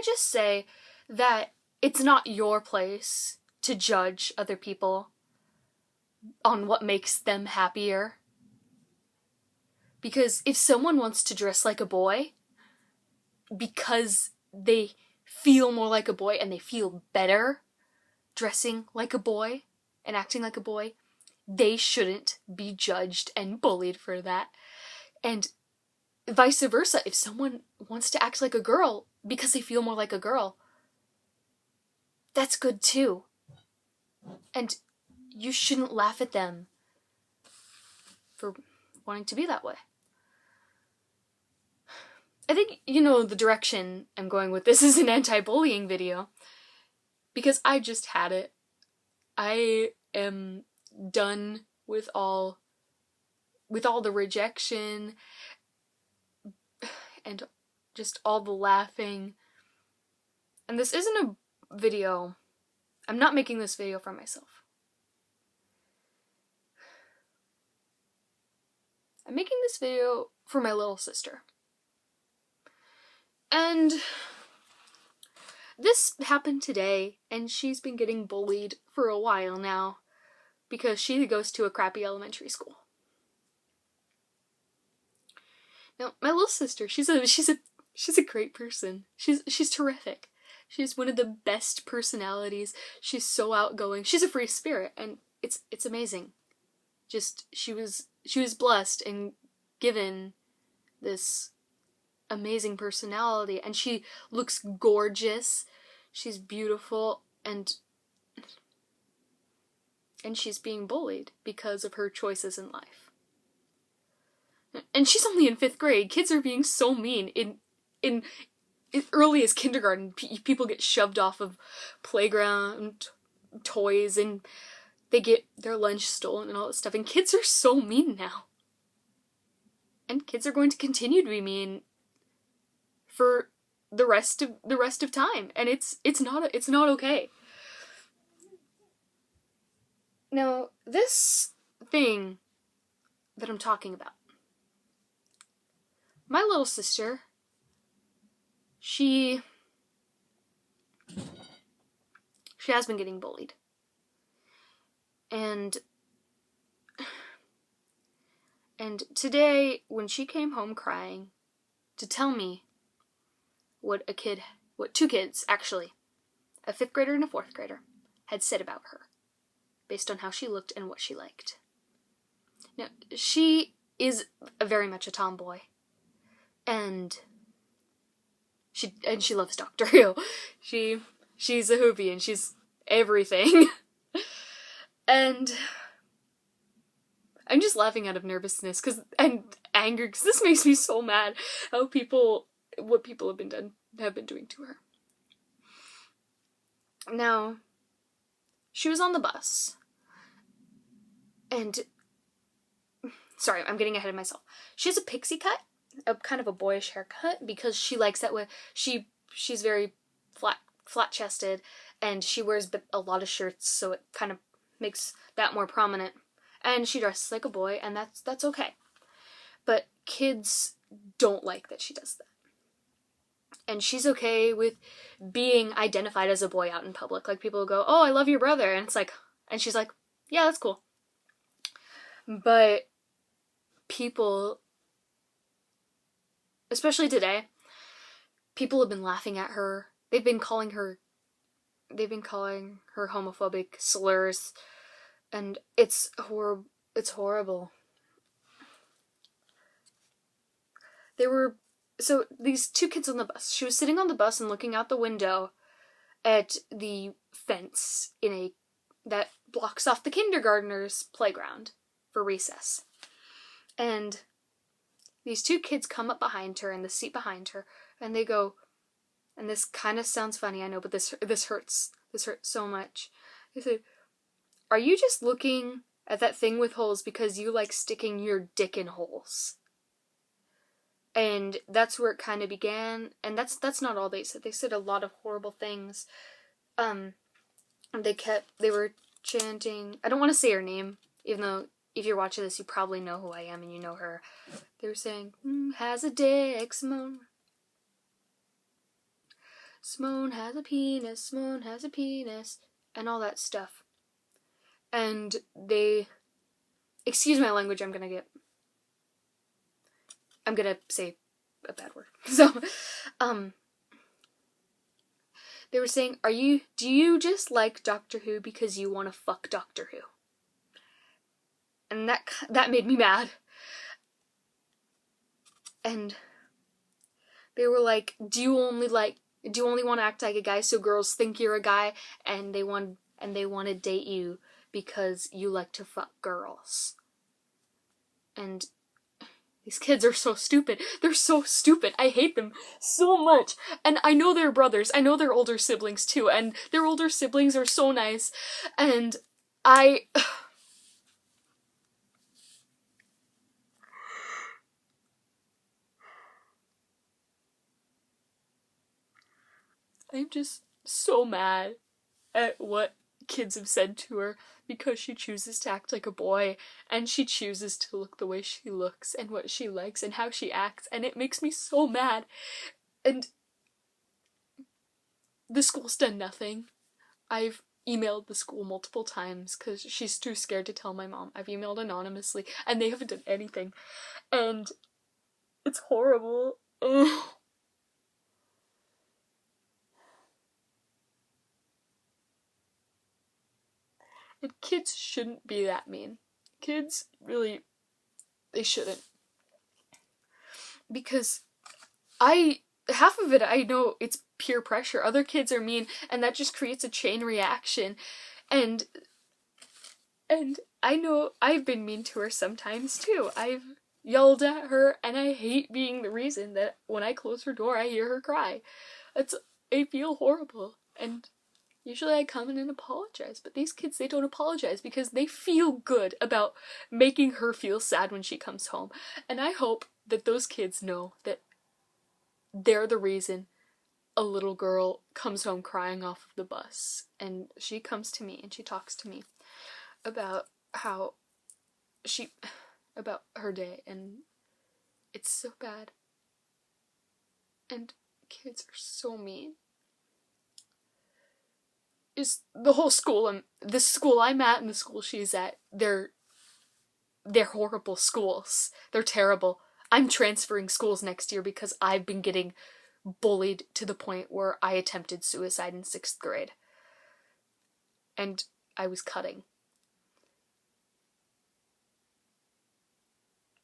I just say that it's not your place to judge other people on what makes them happier. Because if someone wants to dress like a boy because they feel more like a boy and they feel better dressing like a boy and acting like a boy, they shouldn't be judged and bullied for that. And vice versa, if someone wants to act like a girl because they feel more like a girl, that's good too. And you shouldn't laugh at them for wanting to be that way. I think you know the direction I'm going with this is an anti-bullying video, because I just had it. I am done with all the rejection and just all the laughing. And this isn't a video. I'm not making this video for myself. I'm making this video for my little sister. And this happened today, and she's been getting bullied for a while now because she goes to a crappy elementary school. Now, my little sister, she's a great person. She's terrific. She's one of the best personalities. She's so outgoing. She's a free spirit, and it's amazing. Just she was blessed and given this amazing personality, and she looks gorgeous. She's beautiful, and she's being bullied because of her choices in life. And she's only in 5th grade. Kids are being so mean. In early as kindergarten, people get shoved off of playground toys, and they get their lunch stolen and all that stuff. And kids are so mean now. And kids are going to continue to be mean for the rest of time, and it's not okay. Now, this thing that I'm talking about, my little sister, she has been getting bullied. And today, when she came home crying to tell me what two kids, actually, a 5th grader and a 4th grader, had said about her, based on how she looked and what she liked. Now, she is very much a tomboy, and she loves Dr. Who. She's a Whovian, and she's everything. And I'm just laughing out of nervousness and anger, because this makes me so mad what people have been doing to her. Now, she was on the bus, and sorry, I'm getting ahead of myself. She has a pixie cut, a kind of a boyish haircut, because she likes that way. She's very flat-chested, and she wears a lot of shirts, so it kind of makes that more prominent. And she dresses like a boy, and that's okay. But kids don't like that she does that. And she's okay with being identified as a boy out in public. Like, people go, "Oh, I love your brother," and she's like, "Yeah, that's cool." But people, especially today, people have been laughing at her. They've been calling her homophobic slurs, and it's horrible. So these two kids on the bus. She was sitting on the bus and looking out the window at the fence that blocks off the kindergartners' playground for recess. And these two kids come up behind her, in the seat behind her, and they go, and this kind of sounds funny, I know, but this hurts. This hurts so much. They said, "Are you just looking at that thing with holes because you like sticking your dick in holes?" And that's where it kind of began. And that's not all they said. They said a lot of horrible things. They were chanting, I don't want to say her name, even though if you're watching this, you probably know who I am and you know her. They were saying, "Has a dick, Simone." Simone has a penis, Simone has a penis, and all that stuff. And they, excuse my language, I'm gonna say a bad word. So, they were saying, do you just like Doctor Who because you want to fuck Doctor Who? And that made me mad. And they were like, do you only want to act like a guy so girls think you're a guy and they want to date you because you like to fuck girls? And these kids are so stupid. They're so stupid. I hate them so much. And I know they're brothers. I know they're older siblings too. And their older siblings are so nice. And I'm just so mad at what kids have said to her because she chooses to act like a boy and she chooses to look the way she looks and what she likes and how she acts, and it makes me so mad. And the school's done nothing. I've emailed the school multiple times because she's too scared to tell my mom. I've emailed anonymously and they haven't done anything. And it's horrible. Ugh. And kids shouldn't be that mean. Kids, really, they shouldn't. Because half of it, I know it's peer pressure. Other kids are mean, and that just creates a chain reaction. And I know I've been mean to her sometimes, too. I've yelled at her, and I hate being the reason that when I close her door, I hear her cry. I feel horrible, and usually I come in and apologize, but these kids, they don't apologize because they feel good about making her feel sad when she comes home. And I hope that those kids know that they're the reason a little girl comes home crying off of the bus. And she comes to me and she talks to me about about her day, and it's so bad. And kids are so mean. Is the whole school, the school I'm at and the school she's at, they're horrible schools. They're terrible. I'm transferring schools next year because I've been getting bullied to the point where I attempted suicide in 6th grade. And I was cutting.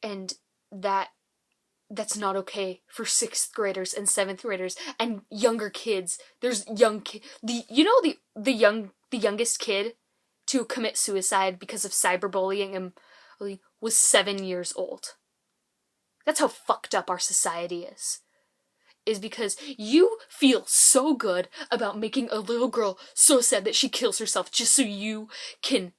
And that's not okay for 6th graders and 7th graders and younger kids. There's young kids. The youngest kid to commit suicide because of cyberbullying was 7 years old. That's how fucked up our society is because you feel so good about making a little girl so sad that she kills herself just so you can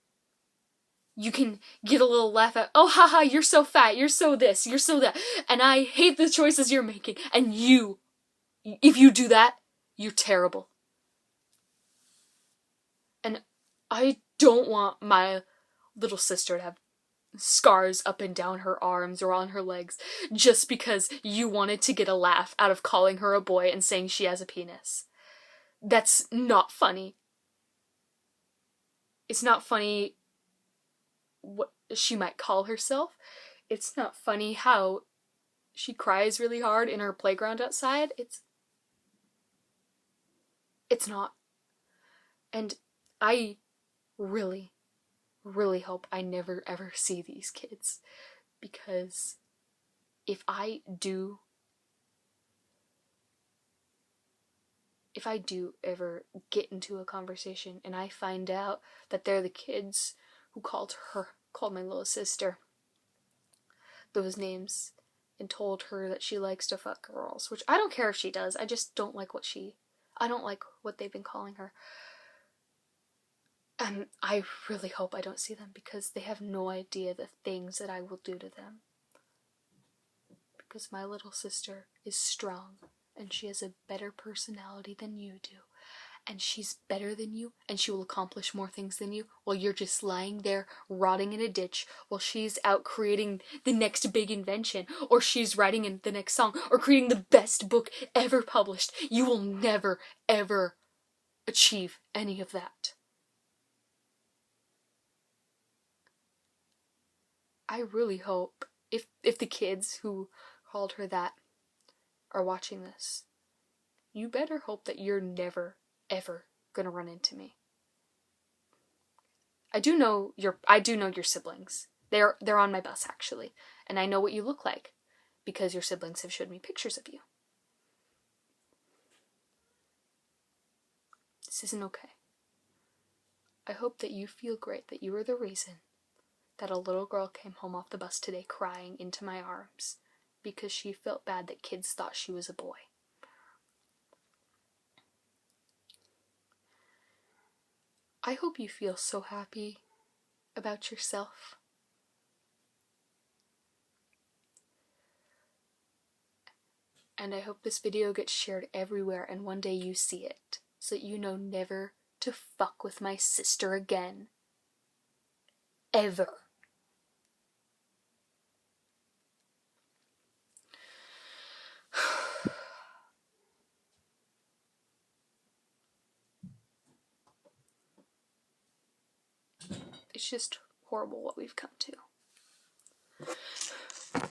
get a little laugh at, oh haha, you're so fat, you're so this, you're so that, and I hate the choices you're making, and if you do that, you're terrible. And I don't want my little sister to have scars up and down her arms or on her legs just because you wanted to get a laugh out of calling her a boy and saying she has a penis. That's not funny. It's not funny what she might call herself. It's not funny how she cries really hard in her playground outside. It's not. And I really, really hope I never ever see these kids, because if I do ever get into a conversation and I find out that they're the kids who called my little sister those names and told her that she likes to fuck girls, which I don't care if she does, I just don't like I don't like what they've been calling her. And I really hope I don't see them, because they have no idea the things that I will do to them. Because my little sister is strong, and she has a better personality than you do. and she's better than you, and she will accomplish more things than you, while you're just lying there rotting in a ditch, while she's out creating the next big invention, or she's writing in the next song, or creating the best book ever published. You will never, ever achieve any of that. I really hope, if the kids who called her that are watching this, you better hope that you're never, ever gonna run into me. I do know your siblings. They're on my bus, actually, and I know what you look like because your siblings have showed me pictures of you. This isn't okay. I hope that you feel great that you are the reason that a little girl came home off the bus today crying into my arms because she felt bad that kids thought she was a boy. I hope you feel so happy about yourself. And I hope this video gets shared everywhere and one day you see it, so that you know never to fuck with my sister again. Ever. It's just horrible what we've come to.